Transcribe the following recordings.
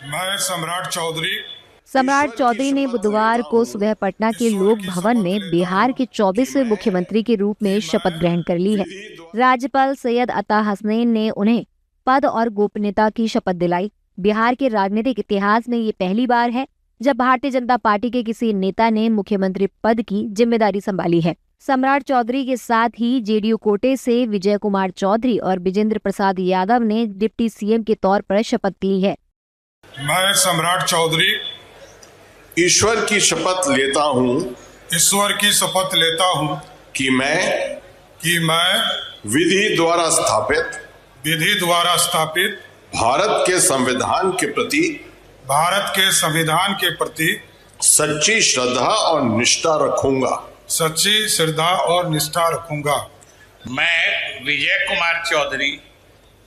मैं सम्राट चौधरी ने बुधवार को सुबह पटना के लोक भवन में बिहार के 24वें मुख्यमंत्री के रूप में शपथ ग्रहण कर ली है। राज्यपाल सैयद अता हसनैन ने उन्हें पद और गोपनीयता की शपथ दिलाई। बिहार के राजनीतिक इतिहास में ये पहली बार है जब भारतीय जनता पार्टी के किसी नेता ने मुख्यमंत्री पद की जिम्मेदारी संभाली है। सम्राट चौधरी के साथ ही जेडीयू कोटे से विजय कुमार चौधरी और विजेंद्र प्रसाद यादव ने डिप्टी सीएम के तौर पर शपथ ली है। मैं सम्राट चौधरी ईश्वर की शपथ लेता हूँ कि मैं विधि द्वारा स्थापित भारत के संविधान के प्रति सच्ची श्रद्धा और निष्ठा रखूंगा। मैं विजय कुमार चौधरी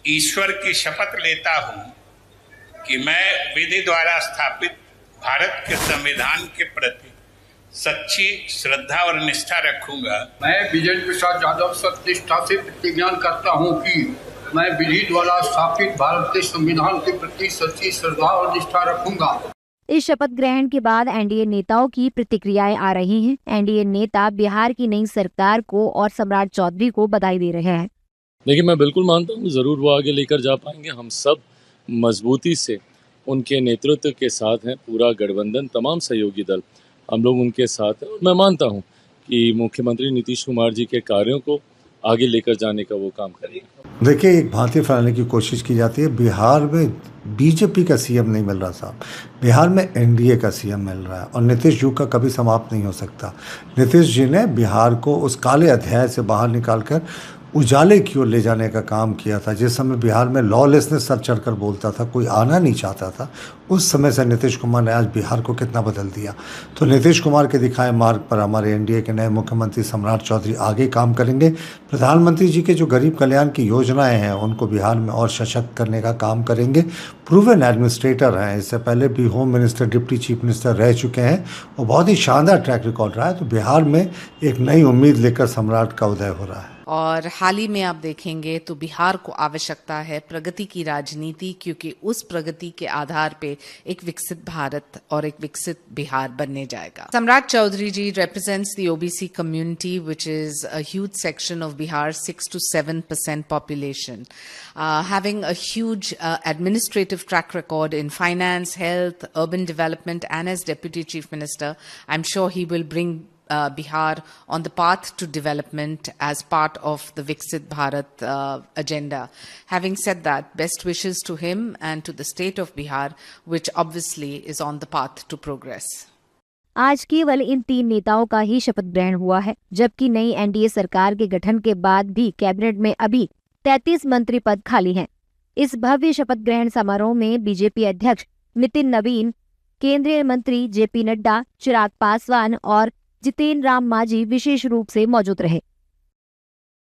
ईश्वर की शपथ लेता हूँ कि मैं विधि द्वारा स्थापित भारत के संविधान के प्रति सच्ची श्रद्धा और निष्ठा रखूंगा। मैं विजेंद्र प्रसाद यादव सत्यनिष्ठा से प्रतिज्ञा करता हूं कि मैं विधि द्वारा स्थापित भारत के संविधान के प्रति सच्ची श्रद्धा और निष्ठा रखूंगा। इस शपथ ग्रहण के बाद एनडीए नेताओं की प्रतिक्रियाएं आ रही हैं। एनडीए नेता बिहार की नई सरकार को और सम्राट चौधरी को बधाई दे रहे हैं। देखिए, मैं बिल्कुल मानता हूँ जरूर वो आगे लेकर जा पाएंगे। हम सब मजबूती से उनके नेतृत्व के साथ हैं। पूरा गठबंधन, तमाम सहयोगी दल, हम लोग उनके साथ हैं। और मैं मानता हूं कि मुख्यमंत्री नीतीश कुमार जी के कार्यों को आगे लेकर जाने का वो काम करेंगे। देखिए, एक भांति फैलाने की कोशिश की जाती है। बिहार में बीजेपी का सीएम नहीं मिल रहा साहब, बिहार में एनडीए का सीएम मिल रहा है और नीतीश युग का कभी समाप्त नहीं हो सकता। नीतीश जी ने बिहार को उस काले अध्याय से बाहर निकालकर उजाले की ओर ले जाने का काम किया था। जिस समय बिहार में लॉलेसनेस सर चढ़कर बोलता था, कोई आना नहीं चाहता था, उस समय से नीतीश कुमार ने आज बिहार को कितना बदल दिया। तो नीतीश कुमार के दिखाए मार्ग पर हमारे एनडीए के नए मुख्यमंत्री सम्राट चौधरी आगे काम करेंगे। प्रधानमंत्री जी के जो गरीब कल्याण की योजनाएं हैं उनको बिहार में और सशक्त करने का काम करेंगे। प्रूवन एडमिनिस्ट्रेटर हैं, इससे पहले भी home minister, deputy chief minister रह चुके हैं और बहुत ही शानदार ट्रैक रिकॉर्ड रहा है। तो बिहार में एक नई उम्मीद लेकर सम्राट का उदय हो रहा है। और हाल ही में आप देखेंगे तो बिहार को आवश्यकता है प्रगति की राजनीति, क्योंकि उस प्रगति के आधार पे एक विकसित भारत और एक विकसित बिहार बनने जाएगा। सम्राट चौधरी जी represents the OBC community, which is a huge section of Bihar's 6 to 7% population. Having a huge administrative track record in finance, health, urban development, and as Deputy Chief Minister, I'm sure he will bring Bihar on the path to development as part of the Viksit Bharat agenda. Having said that, best wishes to him and to the state of Bihar, which obviously is on the path to progress. आज केवल इन 3 नेताओं का ही शपथ ग्रहण हुआ है, जबकि नई एनडीए सरकार के गठन के बाद भी कैबिनेट में अभी 33 मंत्री पद खाली हैं। इस भव्य शपथ ग्रहण समारोह में बीजेपी अध्यक्ष नितिन नवीन, केंद्रीय मंत्री जेपी नड्डा, चिराग पासवान और जितेन राम मांझी विशेष रूप से मौजूद रहे।